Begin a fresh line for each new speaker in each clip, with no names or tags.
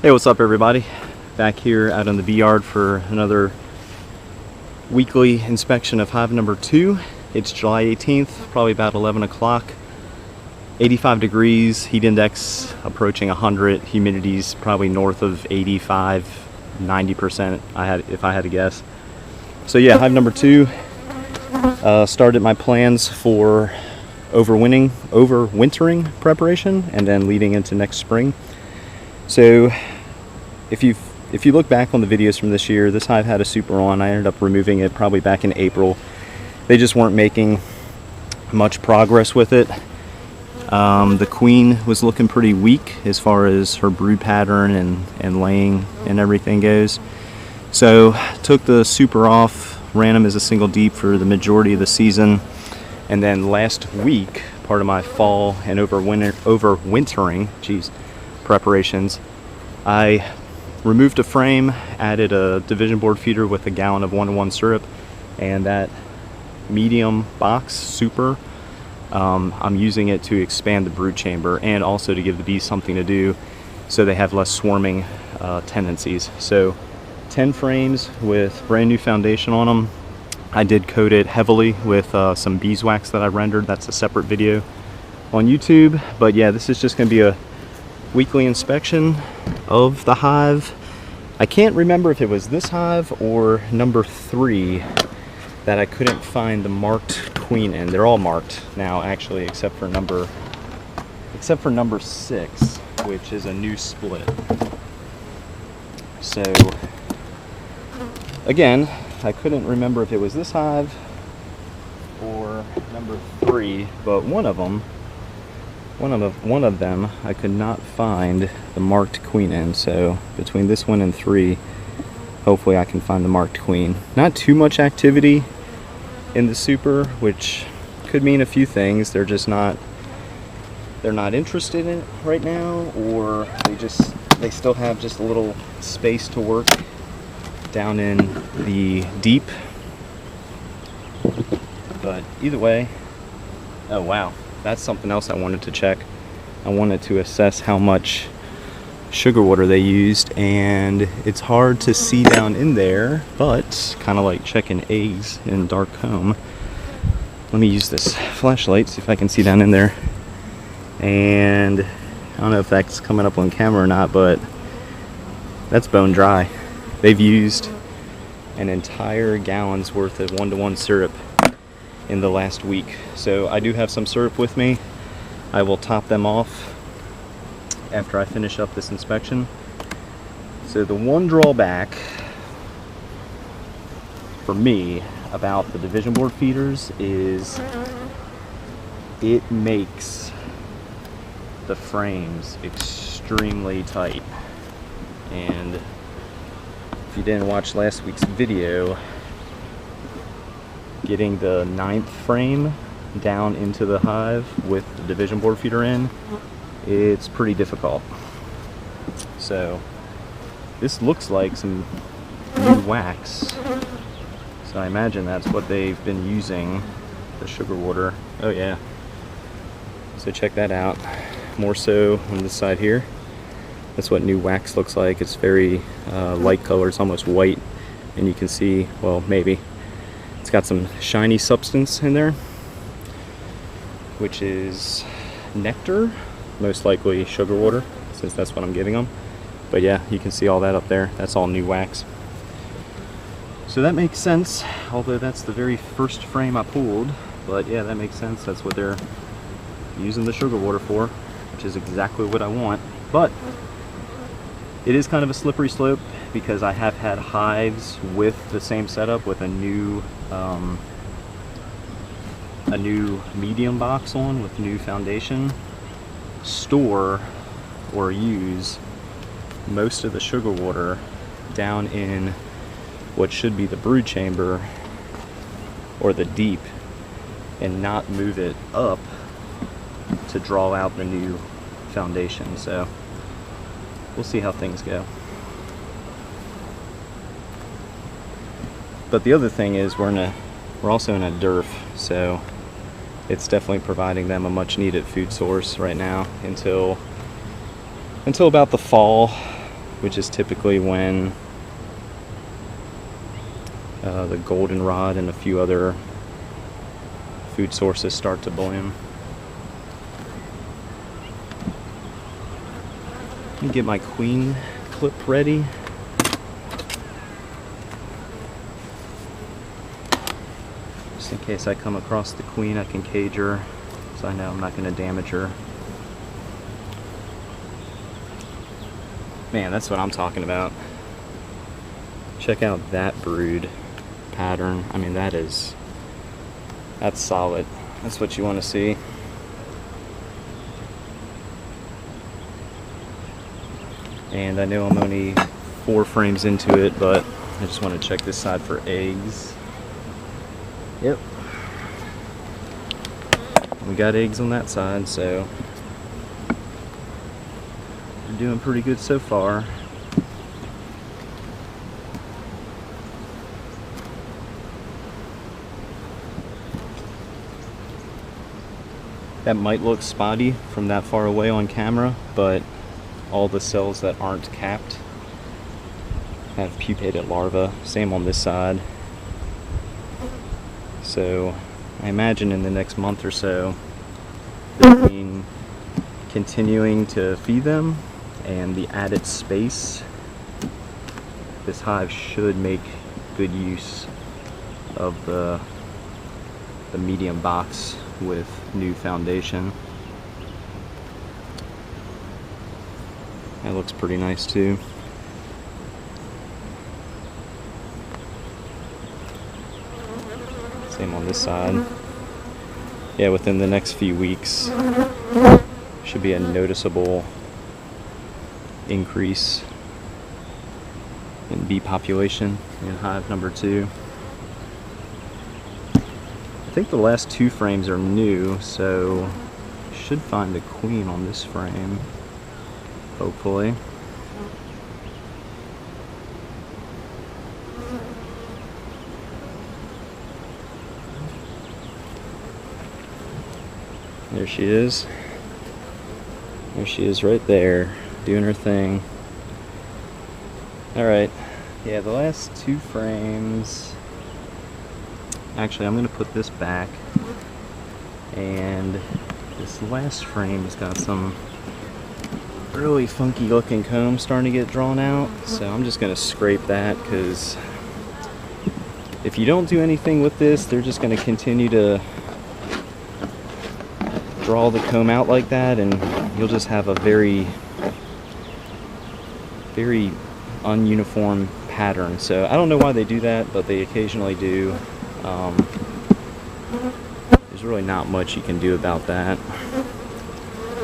Hey, what's up everybody? Back here out in the bee yard for another weekly inspection of hive number 2. It's July 18th, probably about 11 o'clock. 85 degrees, heat index approaching 100, humidity's probably north of 85, 90% if I had to guess. So yeah, hive number 2, started my plans for overwintering preparation and then leading into next spring. So if you look back on the videos from this year, this hive had a super on. I ended up removing it probably back in April. They just weren't making much progress with it. The queen was looking pretty weak as far as her brood pattern and laying and everything goes. So took the super off, ran them as a single deep for the majority of the season, and then last week, part of my fall and overwintering preparations, I removed a frame, added a division board feeder with a gallon of 1-to-1 syrup, and that medium box super, I'm using it to expand the brood chamber and also to give the bees something to do so they have less swarming tendencies. So 10 frames with brand new foundation on them. I did coat it heavily with some beeswax that I rendered. That's a separate video on YouTube. But yeah, this is just going to be a weekly inspection of the hive. I can't remember if it was this hive or number 3 that I couldn't find the marked queen in. They're all marked now, actually, except for number 6, which is a new split. So again, I couldn't remember if it was this hive or number 3, but one of them I could not find the marked queen in. So between this one and 3, hopefully I can find the marked queen. Not too much activity in the super, which could mean a few things. They're not interested in it right now, or they still have just a little space to work down in the deep. But either way, oh wow, that's something else I wanted to check. I wanted to assess how much sugar water they used, and it's hard to see down in there, but kind of like checking eggs in dark comb. Let me use this flashlight, see if I can see down in there. And I don't know if that's coming up on camera or not, but that's bone dry. They've used an entire gallon's worth of 1-to-1 syrup in the last week. So I do have some syrup with me. I will top them off after I finish up this inspection. So the one drawback for me about the division board feeders is it makes the frames extremely tight. And if you didn't watch last week's video, getting the 9th frame down into the hive with the division board feeder in, it's pretty difficult. So this looks like some new wax, so I imagine that's what they've been using, the sugar water. Oh yeah, so check that out. More so on this side here, that's what new wax looks like. It's very light color, it's almost white, and you can see, well, maybe it's got some shiny substance in there, which is nectar, most likely sugar water, since that's what I'm giving them. But yeah, you can see all that up there. That's all new wax. So that makes sense, although that's the very first frame I pulled. But yeah, that makes sense. That's what they're using the sugar water for, which is exactly what I want. But it is kind of a slippery slope, because I have had hives with the same setup with a new medium box on with new foundation, store or use most of the sugar water down in what should be the brood chamber or the deep, and not move it up to draw out the new foundation. So we'll see how things go. But the other thing is we're also in a DERF, so it's definitely providing them a much needed food source right now until about the fall, which is typically when the goldenrod and a few other food sources start to bloom. Let me get my queen clip ready. Just in case I come across the queen, I can cage her, so I know I'm not going to damage her. Man, that's what I'm talking about. Check out that brood pattern. I mean, that's solid. That's what you want to see. And I know I'm only 4 frames into it, but I just want to check this side for eggs. Yep. We got eggs on that side, so we're doing pretty good so far. That might look spotty from that far away on camera, but all the cells that aren't capped have pupated larvae. Same on this side. So I imagine in the next month or so, between continuing to feed them and the added space, this hive should make good use of the medium box with new foundation. That looks pretty nice too. Same on this side. Yeah, within the next few weeks should be a noticeable increase in bee population in hive number 2. I think the last 2 frames are new, so should find a queen on this frame, hopefully. There she is. There she is right there, doing her thing. Alright, yeah, the last 2 frames... Actually, I'm going to put this back. And this last frame has got some really funky looking comb starting to get drawn out. So I'm just going to scrape that, because if you don't do anything with this, they're just going to continue to draw the comb out like that, and you'll just have a very ununiform pattern. So I don't know why they do that, but they occasionally do. There's really not much you can do about that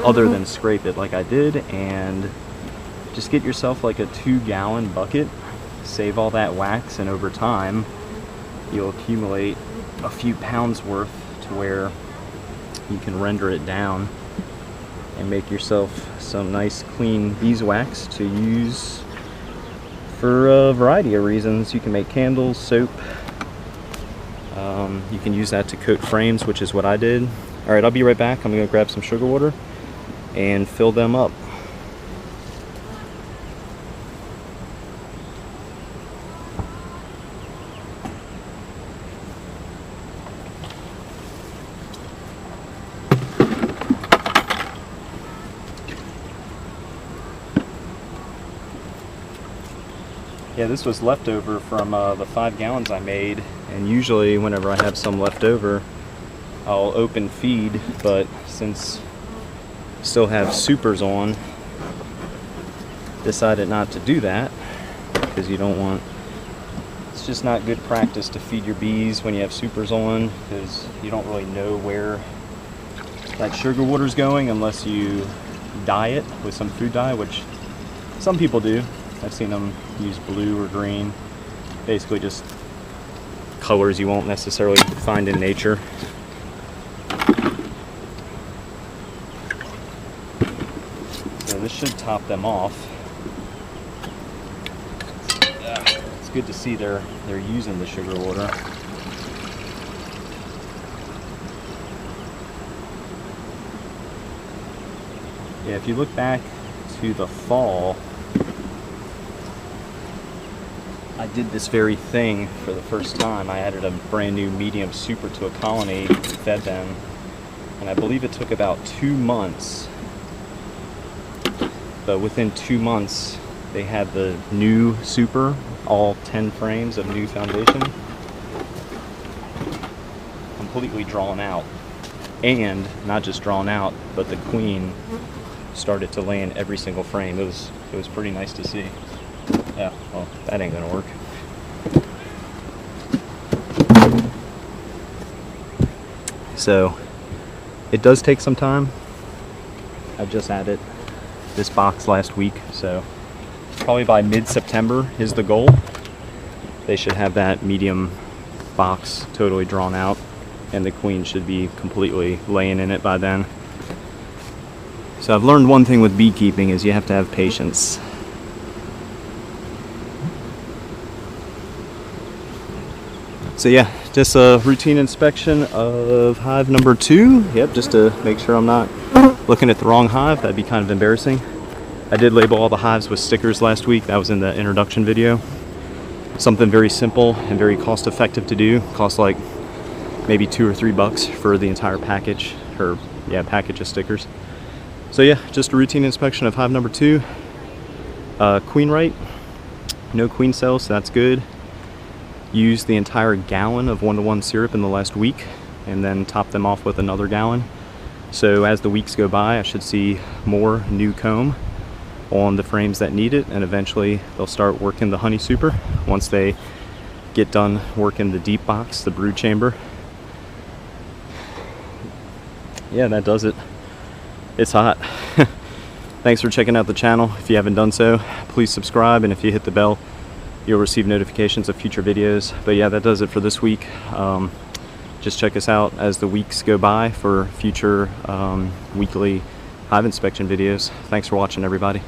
other than scrape it like I did, and just get yourself like a 2-gallon bucket, save all that wax, and over time you'll accumulate a few pounds worth to where you can render it down and make yourself some nice clean beeswax to use for a variety of reasons. You can make candles, soap. You can use that to coat frames, which is what I did. Alright, I'll be right back. I'm going to grab some sugar water and fill them up. Yeah, this was leftover from the 5 gallons I made, and usually whenever I have some left over, I'll open feed, but since I still have supers on, decided not to do that, because you don't want, it's just not good practice to feed your bees when you have supers on, because you don't really know where that sugar water's going unless you dye it with some food dye, which some people do. I've seen them use blue or green, basically just colors you won't necessarily find in nature. So this should top them off. It's good to see they're using the sugar water. Yeah, if you look back to the fall, I did this very thing for the first time. I added a brand new medium super to a colony, fed them, and I believe it took about 2 months. But within 2 months, they had the new super, all 10 frames of new foundation, completely drawn out. And not just drawn out, but the queen started to lay in every single frame. It was pretty nice to see. Yeah, well, that ain't gonna work. So it does take some time. I just added this box last week, so probably by mid-September is the goal. They should have that medium box totally drawn out, and the queen should be completely laying in it by then. So I've learned one thing with beekeeping is you have to have patience. So yeah, just a routine inspection of hive number 2. Yep, just to make sure I'm not looking at the wrong hive. That'd be kind of embarrassing. I did label all the hives with stickers last week. That was in the introduction video. Something very simple and very cost effective to do. Costs like maybe $2 or $3 for the entire package, or yeah, package of stickers. So yeah, just a routine inspection of hive number 2. Queen right, no queen cells, so that's good. Used the entire gallon of 1-to-1 syrup in the last week, and then top them off with another gallon. So as the weeks go by, I should see more new comb on the frames that need it, and eventually they'll start working the honey super once they get done working the deep box, the brood chamber. Yeah, that does it. It's hot. Thanks for checking out the channel. If you haven't done so, please subscribe, and if you hit the bell, you'll receive notifications of future videos. But yeah, that does it for this week. Just check us out as the weeks go by for future weekly hive inspection videos. Thanks for watching, everybody.